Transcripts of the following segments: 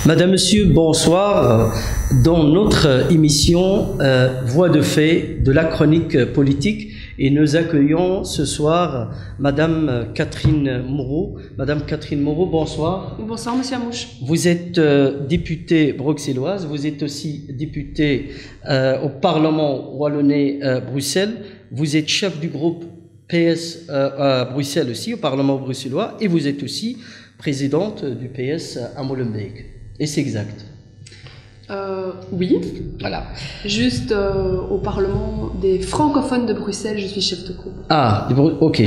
Madame, Monsieur, bonsoir. Dans notre émission Voix de fait de la chronique politique, et nous accueillons ce soir Madame Catherine Moreau. Madame Catherine Moreau, bonsoir. Bonsoir, Monsieur Amouche. Vous êtes députée bruxelloise, vous êtes aussi députée au Parlement wallonnais Bruxelles. Vous êtes chef du groupe PS à Bruxelles aussi, au Parlement bruxellois, et vous êtes aussi présidente du PS à Molenbeek. Est-ce exact? Oui. Voilà. Juste au Parlement des francophones de Bruxelles, je suis chef de groupe. Ah, ok,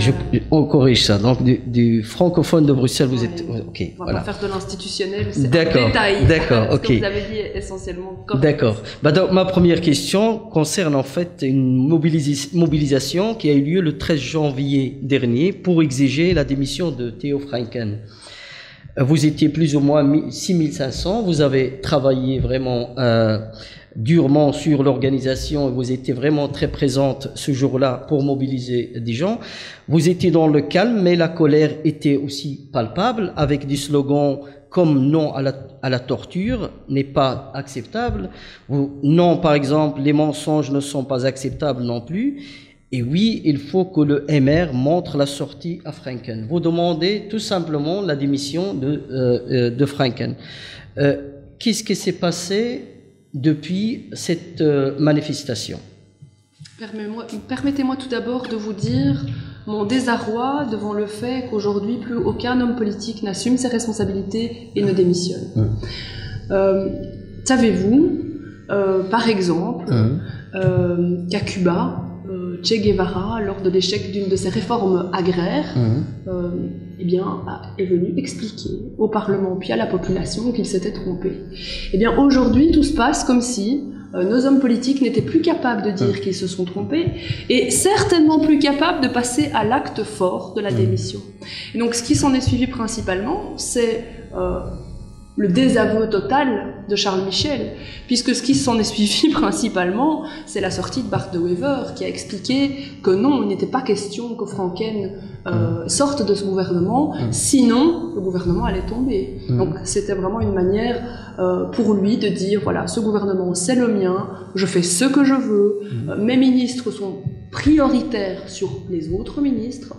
on corrige ça. Donc, du francophone de Bruxelles, vous êtes... Ok, on va pas faire de l'institutionnel, c'est un détail. D'accord, ok. Ce que vous avez dit essentiellement. D'accord. Bah, donc, ma première question concerne en fait une mobilisation qui a eu lieu le 13 janvier dernier pour exiger la démission de Theo Franken. Vous étiez plus ou moins 6500, vous avez travaillé vraiment durement sur l'organisation, vous étiez vraiment très présente ce jour-là pour mobiliser des gens. Vous étiez dans le calme, mais la colère était aussi palpable, avec des slogans comme « non à la torture n'est pas acceptable »,« non, par exemple, les mensonges ne sont pas acceptables non plus ». Et oui, il faut que le MR montre la sortie à Franken. Vous demandez tout simplement la démission de Franken. Qu'est-ce qui s'est passé depuis cette manifestation? Permettez-moi tout d'abord de vous dire mon désarroi devant le fait qu'aujourd'hui, plus aucun homme politique n'assume ses responsabilités et ne démissionne. Savez-vous, par exemple, qu'à Cuba, Che Guevara, lors de l'échec d'une de ses réformes agraires, eh bien, est venu expliquer au Parlement puis à la population qu'il s'était trompé. Eh bien, aujourd'hui, tout se passe comme si nos hommes politiques n'étaient plus capables de dire qu'ils se sont trompés et certainement plus capables de passer à l'acte fort de la démission. Et donc, ce qui s'en est suivi principalement, c'est le désaveu total de Charles Michel, puisque ce qui s'en est suivi principalement, c'est la sortie de Bart de Wever, qui a expliqué que non, il n'était pas question que Franken sorte de ce gouvernement, sinon le gouvernement allait tomber. Donc c'était vraiment une manière pour lui de dire, voilà, ce gouvernement c'est le mien, je fais ce que je veux, mes ministres sont prioritaires sur les autres ministres,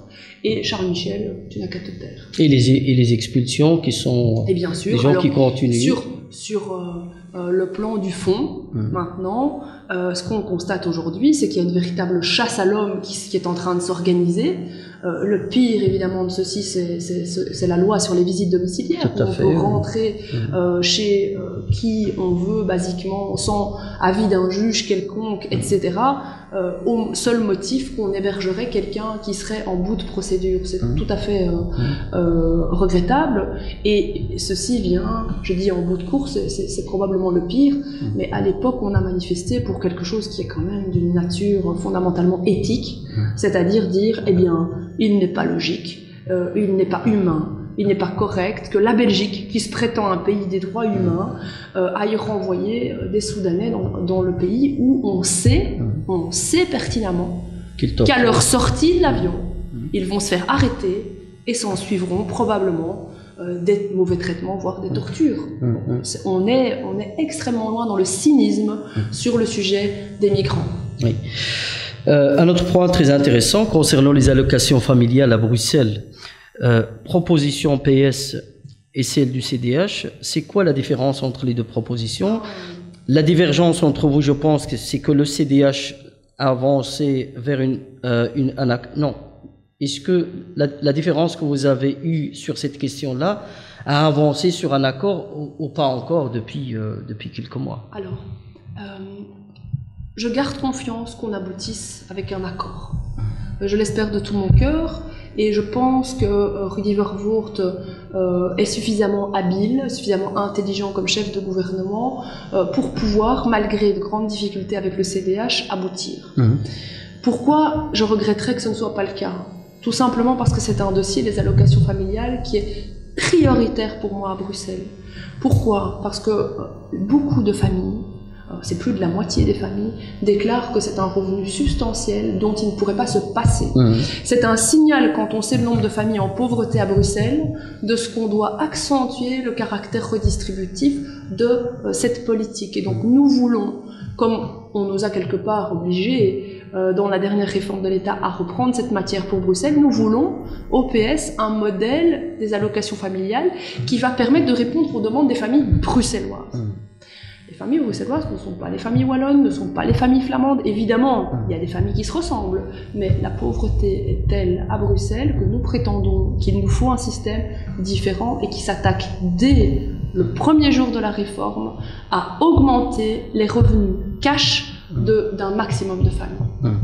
et Charles Michel, tu n'as qu'à te taire. Et les expulsions qui sont et bien sûr, des gens qui continuent. Sur le plan du fond, maintenant, ce qu'on constate aujourd'hui, c'est qu'il y a une véritable chasse à l'homme qui est en train de s'organiser. Le pire, évidemment, de ceci, c'est la loi sur les visites domiciliaires. Où on peut rentrer chez qui on veut, basiquement, sans avis d'un juge quelconque, etc., au seul motif qu'on hébergerait quelqu'un qui serait en bout de procédure. C'est tout à fait regrettable. Et ceci vient, je dis en bout de course, c'est probablement le pire, mais à l'époque, on a manifesté pour quelque chose qui est quand même d'une nature fondamentalement éthique, c'est-à-dire dire, eh bien, il n'est pas logique, il n'est pas humain, il n'est pas correct que la Belgique, qui se prétend un pays des droits humains, aille renvoyer des Soudanais dans le pays où on sait pertinemment qu'à leur sortie de l'avion, ils vont se faire arrêter et s'en suivront probablement des mauvais traitements, voire des tortures. On est extrêmement loin dans le cynisme sur le sujet des migrants. Oui. Un autre point très intéressant concernant les allocations familiales à Bruxelles, proposition PS et celle du CDH, c'est quoi la différence entre les deux propositions? La divergence entre vous, je pense, c'est que le CDH a avancé vers non. Est-ce que la différence que vous avez eue sur cette question-là a avancé sur un accord ou pas encore depuis quelques mois? Alors, je garde confiance qu'on aboutisse avec un accord. Je l'espère de tout mon cœur et je pense que Rudy Verwoerd est suffisamment habile, suffisamment intelligent comme chef de gouvernement pour pouvoir, malgré de grandes difficultés avec le CDH, aboutir. Pourquoi je regretterais que ce ne soit pas le cas? Tout simplement parce que c'est un dossier, les allocations familiales, qui est prioritaire pour moi à Bruxelles. Pourquoi? Parce que beaucoup de familles c'est plus de la moitié des familles, déclarent que c'est un revenu substantiel dont ils ne pourraient pas se passer. C'est un signal, quand on sait le nombre de familles en pauvreté à Bruxelles, de ce qu'on doit accentuer le caractère redistributif de cette politique. Et donc nous voulons, comme on nous a quelque part obligés dans la dernière réforme de l'État à reprendre cette matière pour Bruxelles, nous voulons au PS un modèle des allocations familiales qui va permettre de répondre aux demandes des familles bruxelloises. Les familles bruxelloises ne sont pas les familles wallonnes, ne sont pas les familles flamandes. Évidemment, il y a des familles qui se ressemblent, mais la pauvreté est telle à Bruxelles que nous prétendons qu'il nous faut un système différent et qui s'attaque dès le premier jour de la réforme à augmenter les revenus cash d'un maximum de familles.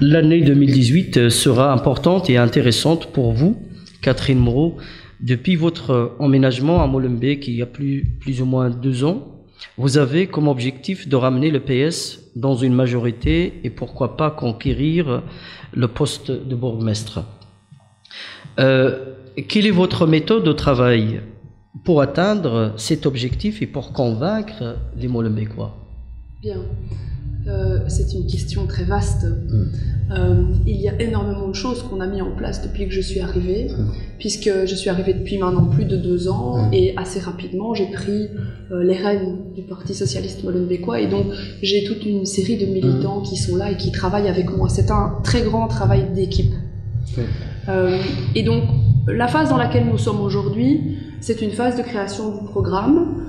L'année 2018 sera importante et intéressante pour vous, Catherine Moreau. Depuis votre emménagement à Molenbeek il y a plus ou moins 2 ans, vous avez comme objectif de ramener le PS dans une majorité et pourquoi pas conquérir le poste de bourgmestre. Quelle est votre méthode de travail pour atteindre cet objectif et pour convaincre les Molenbeekois? Bien, c'est une question très vaste. Il y a énormément de choses qu'on a mis en place depuis que je suis arrivée, puisque je suis arrivée depuis maintenant plus de 2 ans et assez rapidement j'ai pris les rênes du Parti Socialiste Molenbeekois et donc j'ai toute une série de militants qui sont là et qui travaillent avec moi. C'est un très grand travail d'équipe. Et donc la phase dans laquelle nous sommes aujourd'hui, c'est une phase de création du programme.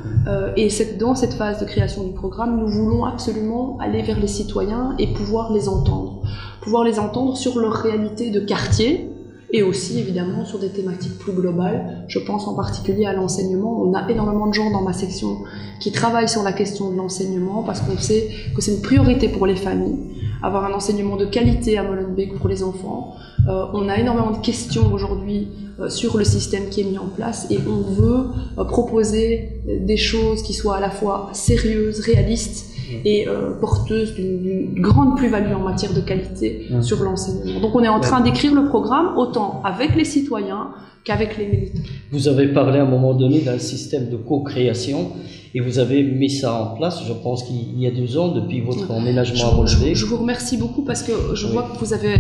Et dans cette phase de création du programme, nous voulons absolument aller vers les citoyens et pouvoir les entendre sur leur réalité de quartier et aussi évidemment sur des thématiques plus globales. Je pense en particulier à l'enseignement. On a énormément de gens dans ma section qui travaillent sur la question de l'enseignement parce qu'on sait que c'est une priorité pour les familles, avoir un enseignement de qualité à Molenbeek pour les enfants. On a énormément de questions aujourd'hui sur le système qui est mis en place et on veut proposer des choses qui soient à la fois sérieuses, réalistes et porteuses d'une grande plus-value en matière de qualité sur l'enseignement. Donc on est en train d'écrire le programme autant avec les citoyens qu'avec les militants. Vous avez parlé à un moment donné d'un système de co-création et vous avez mis ça en place, je pense qu'il y a 2 ans, depuis votre emménagement à Molenbeek. Je vous remercie beaucoup parce que je vois que vous avez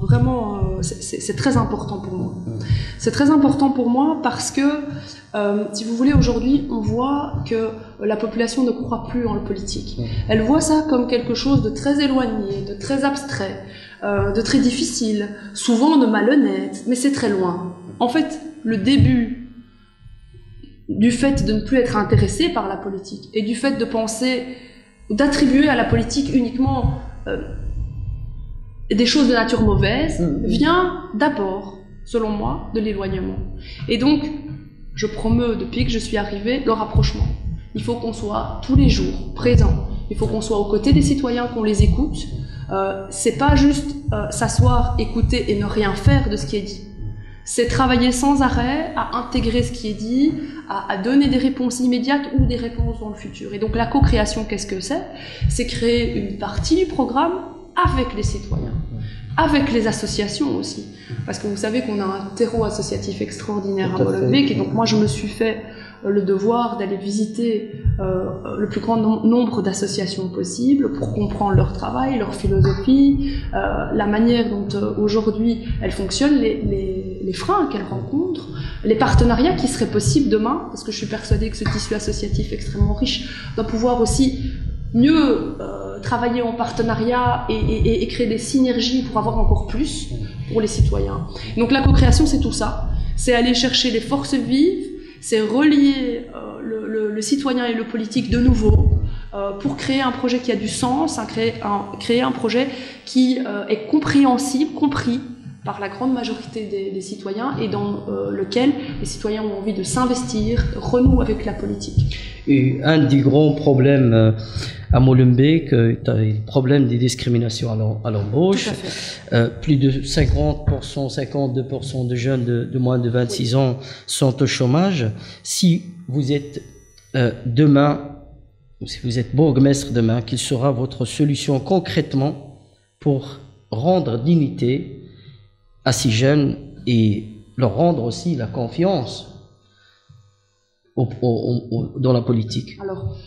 vraiment... c'est très important pour moi. C'est très important pour moi parce que, si vous voulez, aujourd'hui, on voit que la population ne croit plus en le politique. Elle voit ça comme quelque chose de très éloigné, de très abstrait, de très difficile, souvent de malhonnête, mais c'est très loin. En fait, le début du fait de ne plus être intéressé par la politique et du fait de penser, d'attribuer à la politique uniquement des choses de nature mauvaise, vient d'abord, selon moi, de l'éloignement. Et donc, je promeus depuis que je suis arrivée le rapprochement. Il faut qu'on soit tous les jours présents. Il faut qu'on soit aux côtés des citoyens, qu'on les écoute. C'est pas juste s'asseoir, écouter et ne rien faire de ce qui est dit. C'est travailler sans arrêt à intégrer ce qui est dit, à donner des réponses immédiates ou des réponses dans le futur. Et donc la co-création, qu'est-ce que c'est? C'est créer une partie du programme avec les citoyens, avec les associations aussi. Parce que vous savez qu'on a un terreau associatif extraordinaire à Molenbeek, et donc moi je me suis fait le devoir d'aller visiter le plus grand nombre d'associations possibles pour comprendre leur travail, leur philosophie, la manière dont aujourd'hui elles fonctionnent, les freins qu'elles rencontrent, les partenariats qui seraient possibles demain, parce que je suis persuadée que ce tissu associatif extrêmement riche doit pouvoir aussi mieux travailler en partenariat et créer des synergies pour avoir encore plus pour les citoyens. Donc la co-création, c'est tout ça. C'est aller chercher les forces vives, c'est relier le citoyen et le politique de nouveau pour créer un projet qui a du sens, créer un projet qui est compréhensible, compris par la grande majorité des citoyens et dans lequel les citoyens ont envie de s'investir, renouer avec la politique. Et un des grands problèmes à Molenbeek, le problème des discriminations à l'embauche. Plus de 50%, 52% de jeunes de moins de 26 ans sont au chômage. Si vous êtes demain, si vous êtes bourgmestre demain, quelle sera votre solution concrètement pour rendre dignité à ces jeunes et leur rendre aussi la confiance dans la politique? Alors,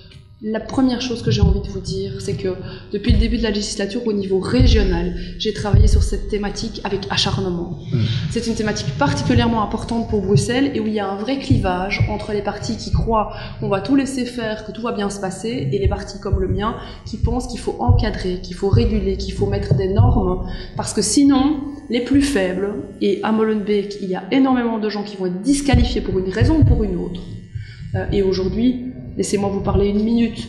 La première chose que j'ai envie de vous dire, c'est que depuis le début de la législature, au niveau régional, j'ai travaillé sur cette thématique avec acharnement. C'est une thématique particulièrement importante pour Bruxelles et où il y a un vrai clivage entre les partis qui croient qu'on va tout laisser faire, que tout va bien se passer, et les partis comme le mien qui pensent qu'il faut encadrer, qu'il faut réguler, qu'il faut mettre des normes, parce que sinon, les plus faibles, et à Molenbeek, il y a énormément de gens qui vont être disqualifiés pour une raison ou pour une autre. Et aujourd'hui, laissez-moi vous parler une minute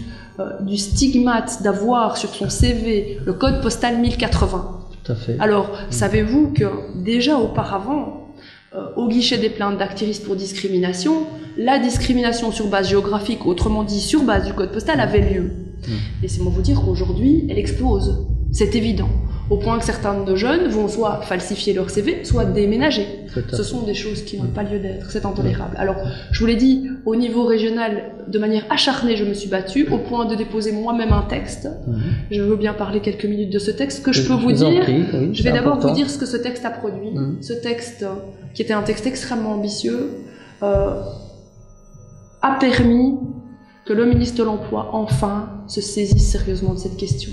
du stigmate d'avoir sur son CV le code postal 1080. Tout à fait. Alors, savez-vous que déjà auparavant, au guichet des plaintes d'activistes pour discrimination, la discrimination sur base géographique, autrement dit sur base du code postal, avait lieu. Laissez-moi vous dire qu'aujourd'hui, elle explose. C'est évident. Au point que certains de nos jeunes vont soit falsifier leur CV, soit déménager. Ce sont des choses qui n'ont pas lieu d'être. C'est intolérable. Alors, je vous l'ai dit, au niveau régional, de manière acharnée, je me suis battue, au point de déposer moi-même un texte. Je veux bien parler quelques minutes de ce texte. Que je peux vous dire, je vais d'abord vous dire ce que ce texte a produit. Ce texte, qui était un texte extrêmement ambitieux, a permis que le ministre de l'Emploi, enfin, se saisisse sérieusement de cette question.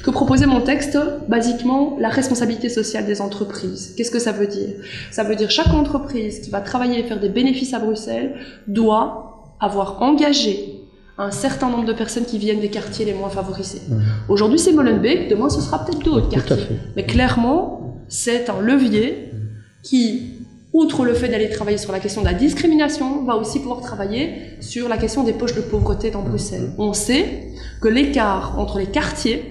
Que proposait mon texte? Basiquement, la responsabilité sociale des entreprises. Qu'est-ce que ça veut dire? Ça veut dire chaque entreprise qui va travailler et faire des bénéfices à Bruxelles doit avoir engagé un certain nombre de personnes qui viennent des quartiers les moins favorisés. Aujourd'hui, c'est Molenbeek, demain, ce sera peut-être d'autres quartiers. Mais clairement, c'est un levier qui, outre le fait d'aller travailler sur la question de la discrimination, va aussi pouvoir travailler sur la question des poches de pauvreté dans Bruxelles. On sait que l'écart entre les quartiers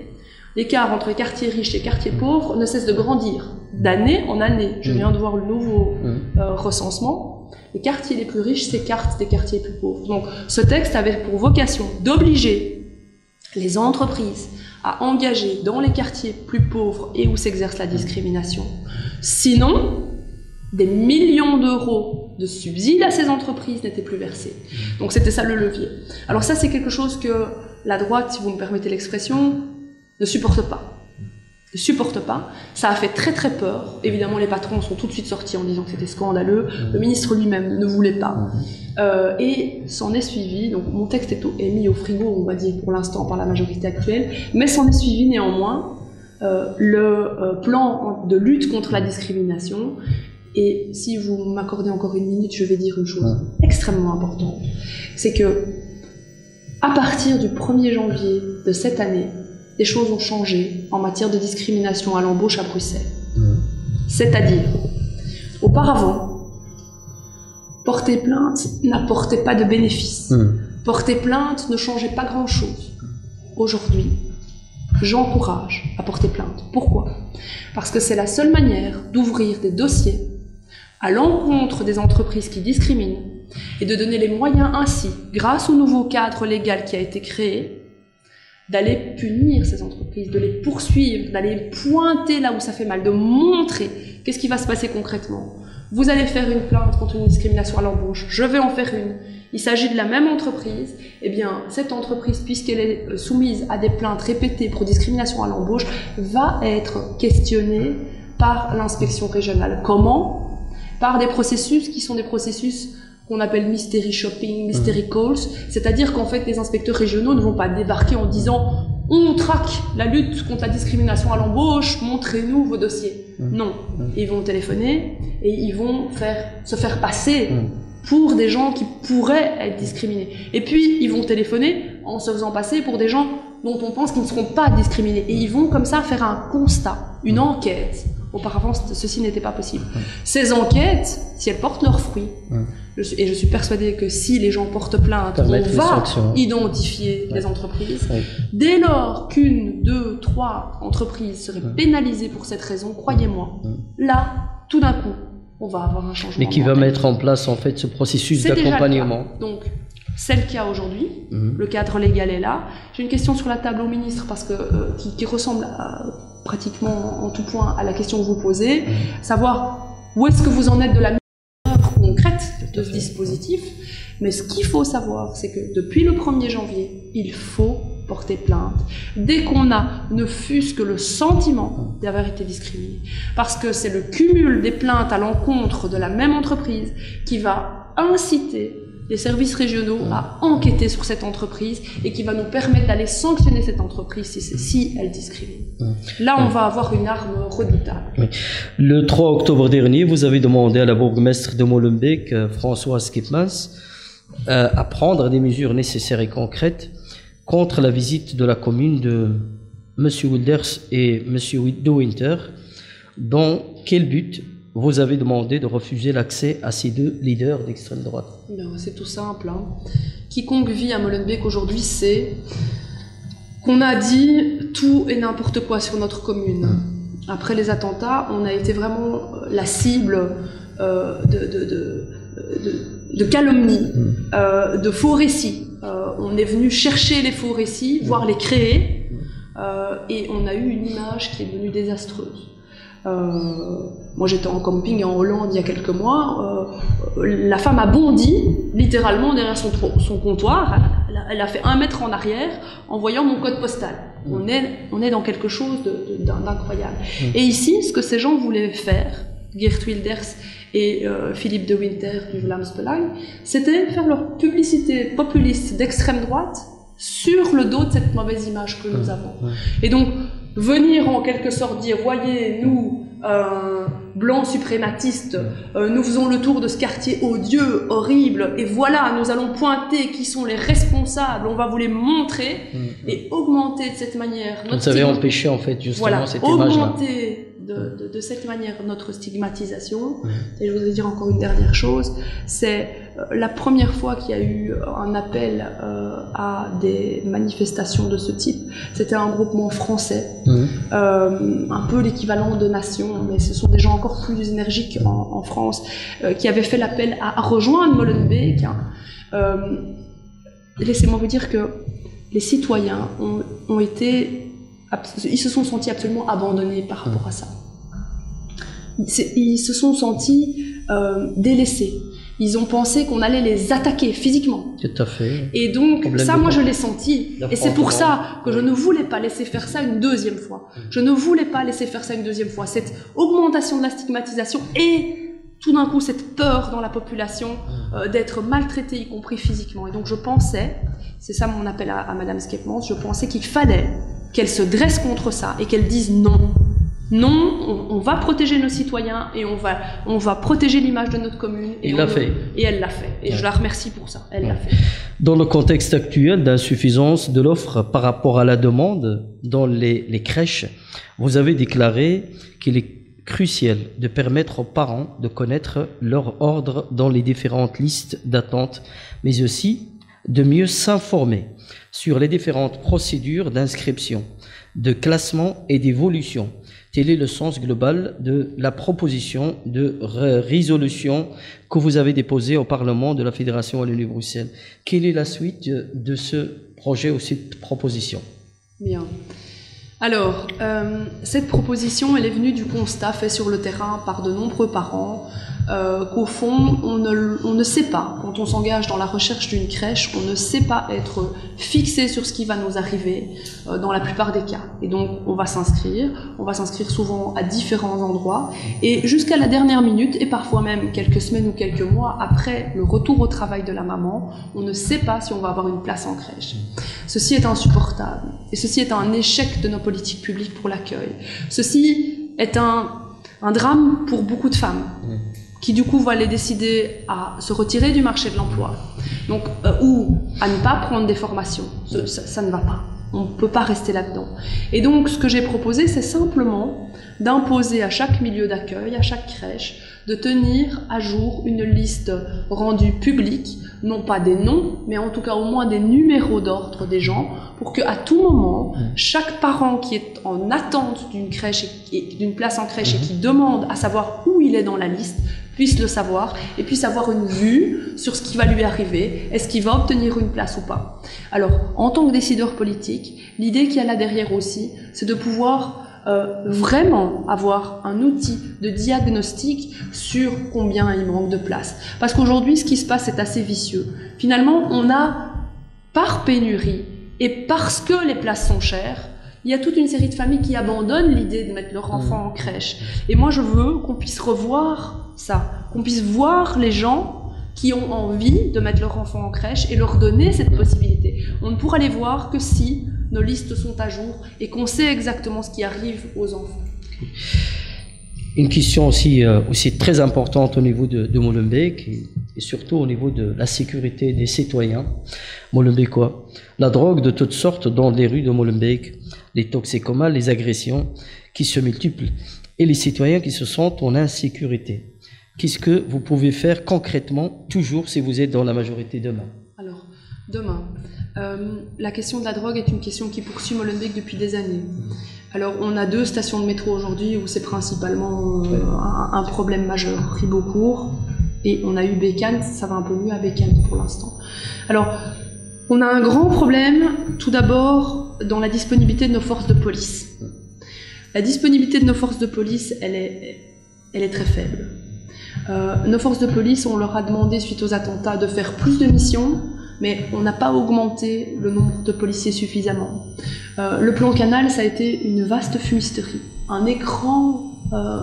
riches et les quartiers pauvres ne cesse de grandir d'année en année. Je viens de voir le nouveau recensement. Les quartiers les plus riches s'écartent des quartiers les plus pauvres. Donc ce texte avait pour vocation d'obliger les entreprises à engager dans les quartiers plus pauvres et où s'exerce la discrimination. Sinon, des millions d'euros de subsides à ces entreprises n'étaient plus versés. Donc c'était ça le levier. Alors ça, c'est quelque chose que la droite, si vous me permettez l'expression, ne supporte pas. Ne supporte pas. Ça a fait très très peur. Évidemment, les patrons sont tout de suite sortis en disant que c'était scandaleux. Le ministre lui-même ne voulait pas. Et s'en est suivi, donc mon texte est mis au frigo, on va dire pour l'instant, par la majorité actuelle, mais s'en est suivi néanmoins le plan de lutte contre la discrimination. Et si vous m'accordez encore une minute, je vais dire une chose extrêmement importante. C'est que, à partir du 1er janvier de cette année, des choses ont changé en matière de discrimination à l'embauche à Bruxelles. C'est-à-dire, auparavant, porter plainte n'apportait pas de bénéfice. Porter plainte ne changeait pas grand-chose. Aujourd'hui, j'encourage à porter plainte. Pourquoi? Parce que c'est la seule manière d'ouvrir des dossiers à l'encontre des entreprises qui discriminent et de donner les moyens ainsi, grâce au nouveau cadre légal qui a été créé, d'aller punir ces entreprises, de les poursuivre, d'aller pointer là où ça fait mal, de montrer qu'est-ce qui va se passer concrètement. Vous allez faire une plainte contre une discrimination à l'embauche, je vais en faire une. Il s'agit de la même entreprise, eh bien, cette entreprise, puisqu'elle est soumise à des plaintes répétées pour discrimination à l'embauche, va être questionnée par l'inspection régionale. Comment? Par des processus qui sont des processus qu'on appelle mystery shopping, mystery calls, c'est-à-dire qu'en fait les inspecteurs régionaux ne vont pas débarquer en disant « on traque la lutte contre la discrimination à l'embauche, montrez-nous vos dossiers ». Non, ils vont téléphoner et ils vont se faire passer pour des gens qui pourraient être discriminés. Et puis ils vont téléphoner en se faisant passer pour des gens dont on pense qu'ils ne seront pas discriminés. Et ils vont comme ça faire un constat, une enquête. Auparavant, ceci n'était pas possible. Ces enquêtes, si elles portent leurs fruits, et je suis persuadée que si les gens portent plainte, on va identifier les entreprises. Dès lors qu'une, deux, trois entreprises seraient pénalisées pour cette raison, croyez-moi, là, tout d'un coup, on va avoir un changement. Mais qui va mettre en place en fait ce processus d'accompagnement. Donc, c'est le cas aujourd'hui. Le cadre légal est là. J'ai une question sur la table au ministre parce que qui ressemble pratiquement en tout point à la question que vous posez, savoir où est-ce que vous en êtes de la mise en œuvre concrète de ce dispositif. Mais ce qu'il faut savoir, c'est que depuis le 1er janvier, il faut porter plainte dès qu'on a ne fût-ce que le sentiment d'avoir été discriminé. Parce que c'est le cumul des plaintes à l'encontre de la même entreprise qui va inciter les services régionaux à enquêter sur cette entreprise et qui va nous permettre d'aller sanctionner cette entreprise si elle discrimine. Là, on va avoir une arme redoutable. Oui. Le 3 octobre dernier, vous avez demandé à la bourgmestre de Molenbeek, Françoise Skipmans, à prendre des mesures nécessaires et concrètes contre la visite de la commune de M. Wilders et M. De Winter. Dans quel but vous avez demandé de refuser l'accès à ces deux leaders d'extrême droite? C'est tout simple. Hein. Quiconque vit à Molenbeek aujourd'hui sait qu'on a dit tout et n'importe quoi sur notre commune. Après les attentats, on a été vraiment la cible de calomnies, de faux récits. On est venu chercher les faux récits, voire les créer, et on a eu une image qui est devenue désastreuse. Moi j'étais en camping en Hollande il y a quelques mois, la femme a bondi littéralement derrière son comptoir, elle a fait 1 mètre en arrière en voyant mon code postal. On est dans quelque chose d'incroyable. Et ici, ce que ces gens voulaient faire, Geert Wilders et Philippe de Winter du Vlaams Belang, c'était faire leur publicité populiste d'extrême droite sur le dos de cette mauvaise image que nous avons. Et donc, venir en quelque sorte dire, voyez, nous, blancs suprématistes, nous faisons le tour de ce quartier odieux, horrible, et voilà, nous allons pointer qui sont les responsables, on va vous les montrer, et augmenter de cette manière... Vous avez empêché en fait justement cette image-là. Augmenter de cette manière notre stigmatisation. Et je voudrais dire encore une dernière chose, c'est la première fois qu'il y a eu un appel à des manifestations de ce type. C'était un groupement français, un peu l'équivalent de Nation, mais ce sont des gens encore plus énergiques en France, qui avaient fait l'appel à rejoindre Molenbeek. Laissez-moi vous dire que les citoyens ils se sont sentis absolument abandonnés par rapport à ça. Ils se sont sentis délaissés. Ils ont pensé qu'on allait les attaquer physiquement. Tout à fait. Et donc, ça, moi, je l'ai senti. Et c'est pour ça que je ne voulais pas laisser faire ça une deuxième fois. Je ne voulais pas laisser faire ça une deuxième fois. Cette augmentation de la stigmatisation et tout d'un coup, cette peur dans la population d'être maltraitée, y compris physiquement. Et donc, je pensais, c'est ça mon appel à Madame Skipmans, je pensais qu'il fallait qu'elle se dresse contre ça et qu'elle dise non. Non, on va protéger nos citoyens et on va protéger l'image de notre commune. Et elle l'a fait. Et elle l'a fait. Et je la remercie pour ça. Elle l'a fait. Dans le contexte actuel d'insuffisance de l'offre par rapport à la demande dans les crèches, vous avez déclaré qu'il est crucial de permettre aux parents de connaître leur ordre dans les différentes listes d'attente, mais aussi de mieux s'informer sur les différentes procédures d'inscription, de classement et d'évolution. Tel est le sens global de la proposition de résolution que vous avez déposée au Parlement de la Fédération Wallonie-Bruxelles. Quelle est la suite de ce projet ou cette proposition? Bien. Alors, cette proposition, elle est venue du constat fait sur le terrain par de nombreux parents, qu'au fond, on ne sait pas, quand on s'engage dans la recherche d'une crèche, on ne sait pas être fixé sur ce qui va nous arriver dans la plupart des cas. Et donc, on va s'inscrire souvent à différents endroits, et jusqu'à la dernière minute, et parfois même quelques semaines ou quelques mois après le retour au travail de la maman, on ne sait pas si on va avoir une place en crèche. Ceci est insupportable, et ceci est un échec de nos politiques publiques pour l'accueil. Ceci est un drame pour beaucoup de femmes, qui du coup vont aller décider à se retirer du marché de l'emploi, donc ou à ne pas prendre des formations. Ça ne va pas. On ne peut pas rester là-dedans. Et donc, ce que j'ai proposé, c'est simplement d'imposer à chaque milieu d'accueil, à chaque crèche, de tenir à jour une liste rendue publique, non pas des noms, mais en tout cas au moins des numéros d'ordre des gens, pour qu'à tout moment, chaque parent qui est en attente d'une crèche et d'une place en crèche et qui demande à savoir où il est dans la liste, puisse le savoir et puisse avoir une vue sur ce qui va lui arriver, est-ce qu'il va obtenir une place ou pas. Alors, en tant que décideur politique, l'idée qu'il y a là derrière aussi, c'est de pouvoir vraiment avoir un outil de diagnostic sur combien il manque de place. Parce qu'aujourd'hui, ce qui se passe est assez vicieux. Finalement, on a, par pénurie et parce que les places sont chères, il y a toute une série de familles qui abandonnent l'idée de mettre leur enfant en crèche. Et moi, je veux qu'on puisse revoir ça, qu'on puisse voir les gens qui ont envie de mettre leur enfant en crèche et leur donner cette possibilité. On ne pourra les voir que si nos listes sont à jour et qu'on sait exactement ce qui arrive aux enfants. Une question aussi très importante au niveau de Molenbeek et surtout au niveau de la sécurité des citoyens molenbeekois. La drogue de toutes sortes dans les rues de Molenbeek, les toxicomanes, les agressions qui se multiplient et les citoyens qui se sentent en insécurité. Qu'est-ce que vous pouvez faire concrètement, toujours, si vous êtes dans la majorité demain? Alors, demain, la question de la drogue est une question qui poursuit Molenbeek depuis des années. Alors, on a 2 stations de métro aujourd'hui où c'est principalement un problème majeur, Ribeaucourt, et on a eu Bécane, ça va un peu mieux à Bécane pour l'instant. Alors, on a un grand problème, tout d'abord, dans la disponibilité de nos forces de police. La disponibilité de nos forces de police, elle est très faible. Nos forces de police, on leur a demandé, suite aux attentats, de faire plus de missions, mais on n'a pas augmenté le nombre de policiers suffisamment. Le plan Canal, ça a été une vaste fumisterie, un écran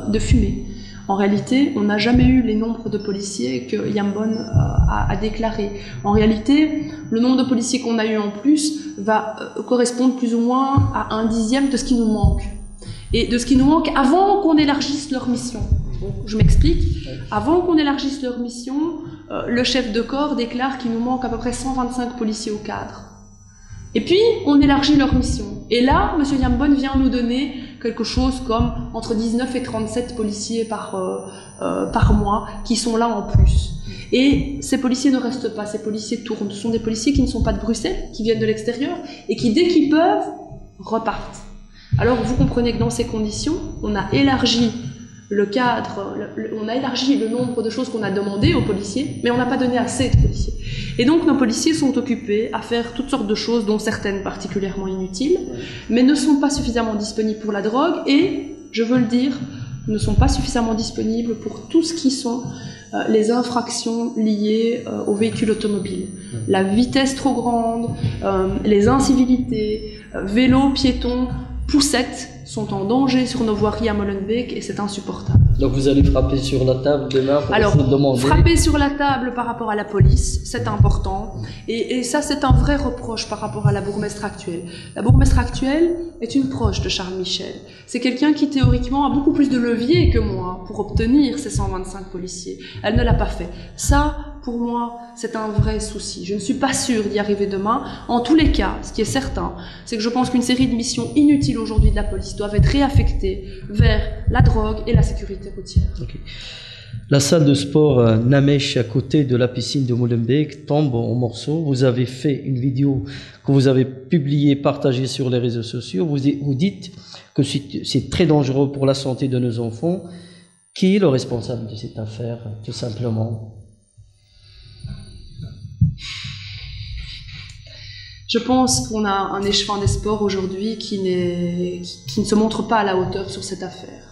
de fumée. En réalité, on n'a jamais eu les nombres de policiers que Yambon a déclaré. En réalité, le nombre de policiers qu'on a eu en plus va correspondre plus ou moins à 1/10 de ce qui nous manque. Et de ce qui nous manque avant qu'on élargisse leur mission. Je m'explique. Avant qu'on élargisse leur mission, le chef de corps déclare qu'il nous manque à peu près 125 policiers au cadre. Et puis, on élargit leur mission. Et là, M. Yambon vient nous donner quelque chose comme entre 19 et 37 policiers par mois qui sont là en plus. Et ces policiers ne restent pas, ces policiers tournent. Ce sont des policiers qui ne sont pas de Bruxelles, qui viennent de l'extérieur et qui, dès qu'ils peuvent, repartent. Alors, vous comprenez que dans ces conditions, on a élargi le cadre, on a élargi le nombre de choses qu'on a demandé aux policiers, mais on n'a pas donné assez de policiers. Et donc nos policiers sont occupés à faire toutes sortes de choses, dont certaines particulièrement inutiles, mais ne sont pas suffisamment disponibles pour la drogue et, je veux le dire, ne sont pas suffisamment disponibles pour tout ce qui sont les infractions liées aux véhicules automobiles. La vitesse trop grande, les incivilités, vélos, piétons, poussettes sont en danger sur nos voiries à Molenbeek et c'est insupportable. Donc vous allez frapper sur la table demain pour Alors, demander... frapper sur la table par rapport à la police, c'est important. Et ça, c'est un vrai reproche par rapport à la bourgmestre actuelle. La bourgmestre actuelle est une proche de Charles Michel. C'est quelqu'un qui, théoriquement, a beaucoup plus de leviers que moi pour obtenir ces 125 policiers. Elle ne l'a pas fait. Ça, pour moi, c'est un vrai souci. Je ne suis pas sûre d'y arriver demain. En tous les cas, ce qui est certain, c'est que je pense qu'une série de missions inutiles aujourd'hui de la police doivent être réaffectées vers la drogue et la sécurité routière. Okay. La salle de sport Namesh à côté de la piscine de Molenbeek tombe en morceaux. Vous avez fait une vidéo que vous avez publiée, partagée sur les réseaux sociaux. Vous dites que c'est très dangereux pour la santé de nos enfants. Qui est le responsable de cette affaire, tout simplement? Je pense qu'on a un échevin des sports aujourd'hui qui ne se montre pas à la hauteur sur cette affaire.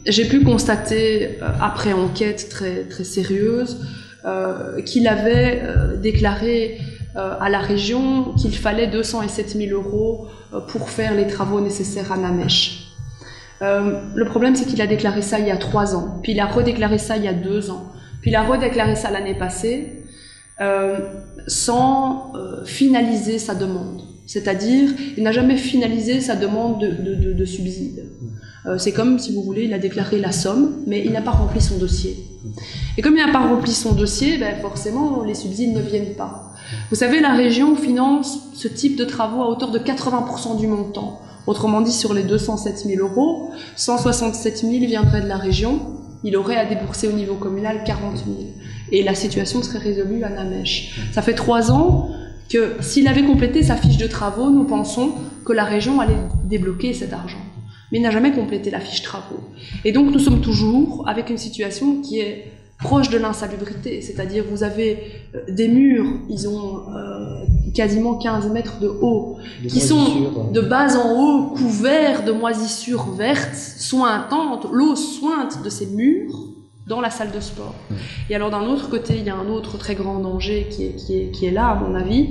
J'ai pu constater, après enquête très, très sérieuse, qu'il avait déclaré à la région qu'il fallait 207 000 € pour faire les travaux nécessaires à Namesh. Le problème, c'est qu'il a déclaré ça il y a 3 ans, puis il a redéclaré ça il y a 2 ans, puis il a redéclaré ça l'année passée, sans finaliser sa demande. C'est-à-dire, il n'a jamais finalisé sa demande de subside. C'est comme, si vous voulez, il a déclaré la somme, mais il n'a pas rempli son dossier. Et comme il n'a pas rempli son dossier, ben forcément, les subsides ne viennent pas. Vous savez, la région finance ce type de travaux à hauteur de 80% du montant. Autrement dit, sur les 207 000 €, 167 000 viendraient de la région. Il aurait à débourser au niveau communal 40 000. Et la situation serait résolue à Namesh. Ça fait 3 ans que s'il avait complété sa fiche de travaux, nous pensons que la région allait débloquer cet argent. Mais il n'a jamais complété la fiche travaux. Et donc nous sommes toujours avec une situation qui est proche de l'insalubrité, c'est-à-dire vous avez des murs, ils ont quasiment 15 mètres de haut, qui sont de bas en haut couverts de moisissures vertes, sointantes, l'eau sointe de ces murs dans la salle de sport. Et alors d'un autre côté, il y a un autre très grand danger qui est là, à mon avis,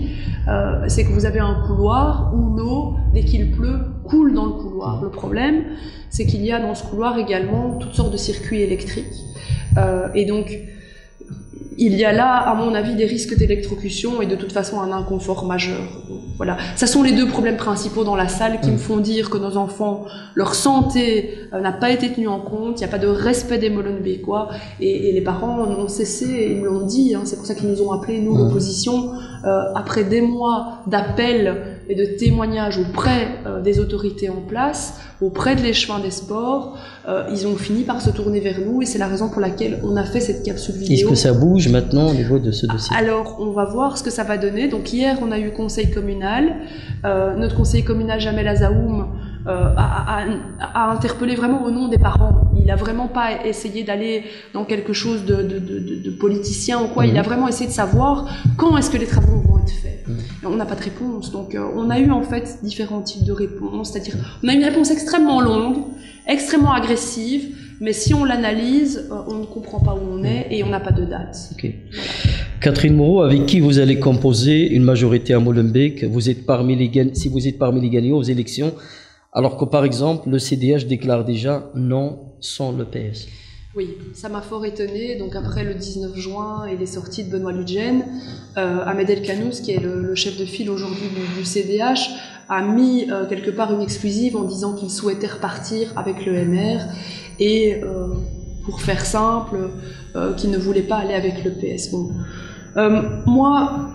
c'est que vous avez un couloir où l'eau, dès qu'il pleut, coule dans le couloir. Le problème, c'est qu'il y a dans ce couloir également toutes sortes de circuits électriques. Et donc, il y a là, à mon avis, des risques d'électrocution et de toute façon un inconfort majeur. Voilà. Ça sont les deux problèmes principaux dans la salle qui me font dire que nos enfants, leur santé n'a pas été tenue en compte, il n'y a pas de respect des Molenbeekois et les parents n'ont cessé, ils me l'ont dit, hein, c'est pour ça qu'ils nous ont appelés, nous, l'opposition, après des mois d'appels et de témoignages auprès des autorités en place, auprès de l'échevin des sports, ils ont fini par se tourner vers nous et c'est la raison pour laquelle on a fait cette capsule vidéo. Est-ce que ça bouge maintenant au niveau de ce dossier? Alors, on va voir ce que ça va donner. Donc hier, on a eu conseil communal. Notre conseiller communal, Jamel Azaoum, a interpellé vraiment au nom des parents. Il n'a vraiment pas essayé d'aller dans quelque chose de politicien ou quoi. Il a vraiment essayé de savoir quand est-ce que les travaux vont être faits. Et on n'a pas de réponse. Donc on a eu en fait différents types de réponses. C'est-à-dire, on a une réponse extrêmement longue, extrêmement agressive, mais si on l'analyse, on ne comprend pas où on est et on n'a pas de date. Okay. Catherine Moreau, avec qui vous allez composer une majorité à Molenbeek, vous êtes parmi si vous êtes parmi les gagnants aux élections, alors que par exemple le CDH déclare déjà non sans le PS. Oui, ça m'a fort étonnée. Donc après le 19 juin et les sorties de Benoît Ludgen, Ahmed El Kanous, qui est le chef de file aujourd'hui du CDH, a mis quelque part une exclusive en disant qu'il souhaitait repartir avec le MR et, pour faire simple, qu'il ne voulait pas aller avec le PS. Bon. Moi,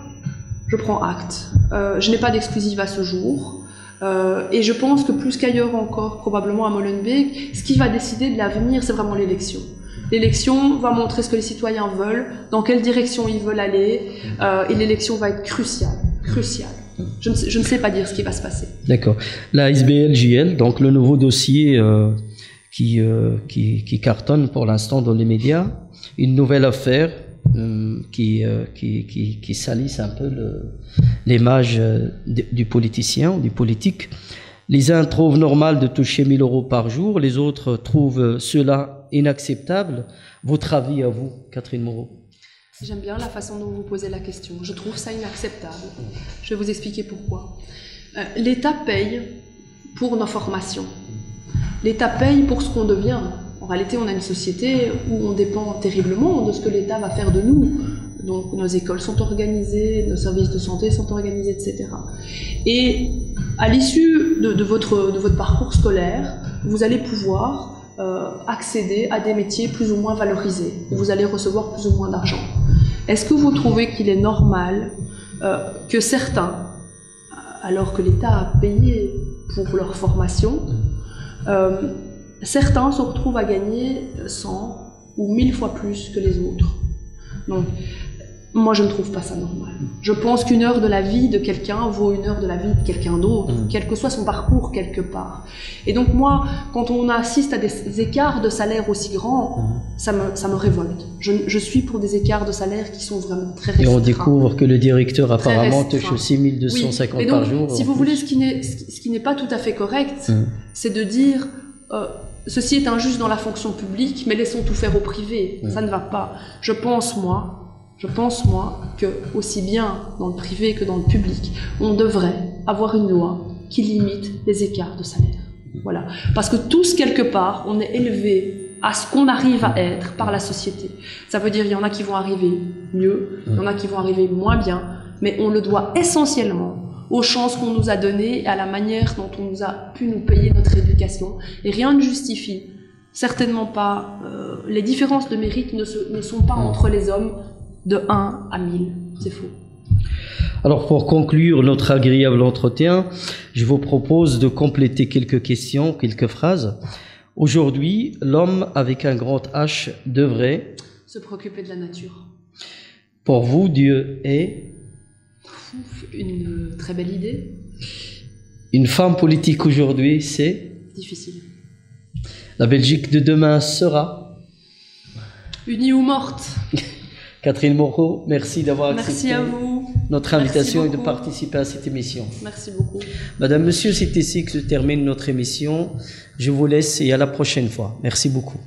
je prends acte. Je n'ai pas d'exclusive à ce jour. Et je pense que plus qu'ailleurs encore, probablement à Molenbeek, ce qui va décider de l'avenir, c'est vraiment l'élection. L'élection va montrer ce que les citoyens veulent, dans quelle direction ils veulent aller, et l'élection va être cruciale. Je ne sais pas dire ce qui va se passer. D'accord. La SBL-JL, donc le nouveau dossier qui cartonne pour l'instant dans les médias, une nouvelle affaire qui salisse un peu l'image du politicien ou du politique. Les uns trouvent normal de toucher 1 000 € par jour, les autres trouvent cela inacceptable. Votre avis à vous, Catherine Moreau? J'aime bien la façon dont vous posez la question. Je trouve ça inacceptable. Je vais vous expliquer pourquoi. L'État paye pour nos formations. L'État paye pour ce qu'on devient. En réalité, on a une société où on dépend terriblement de ce que l'État va faire de nous. Donc, nos écoles sont organisées, nos services de santé sont organisés, etc. Et à l'issue de votre parcours scolaire, vous allez pouvoir accéder à des métiers plus ou moins valorisés. Vous allez recevoir plus ou moins d'argent. Est-ce que vous trouvez qu'il est normal que certains, alors que l'État a payé pour leur formation, certains se retrouvent à gagner 100 ou 1000 fois plus que les autres? Donc, moi, je ne trouve pas ça normal. Je pense qu'une heure de la vie de quelqu'un vaut une heure de la vie de quelqu'un d'autre, quel que soit son parcours quelque part. Et donc moi, quand on assiste à des écarts de salaire aussi grands, ça me révolte. Je suis pour des écarts de salaire qui sont vraiment très restreints. Et on découvre que le directeur apparemment touche 6 250 oui. Et donc, par jour. si vous voulez, ce qui n'est pas tout à fait correct, c'est de dire... ceci est injuste dans la fonction publique, mais laissons tout faire au privé. Ça ne va pas. Je pense, moi, que aussi bien dans le privé que dans le public, on devrait avoir une loi qui limite les écarts de salaire. Voilà. Parce que tous, quelque part, on est élevé à ce qu'on arrive à être par la société. Ça veut dire, il y en a qui vont arriver mieux, il y en a qui vont arriver moins bien, mais on le doit essentiellement aux chances qu'on nous a données et à la manière dont on nous a pu nous payer notre éducation. Et rien ne justifie, certainement pas, les différences de mérite ne sont pas entre les hommes de 1 à 1000. C'est faux. Alors pour conclure notre agréable entretien, je vous propose de compléter quelques questions, quelques phrases. Aujourd'hui, l'homme avec un grand H devrait se préoccuper de la nature. Pour vous, Dieu est une très belle idée. Une femme politique aujourd'hui, c'est difficile. La Belgique de demain sera unie ou morte. Catherine Moreau, merci d'avoir accepté notre invitation et de participer à cette émission. Merci beaucoup. Madame, Monsieur, c'est ici que se termine notre émission. Je vous laisse et à la prochaine fois. Merci beaucoup.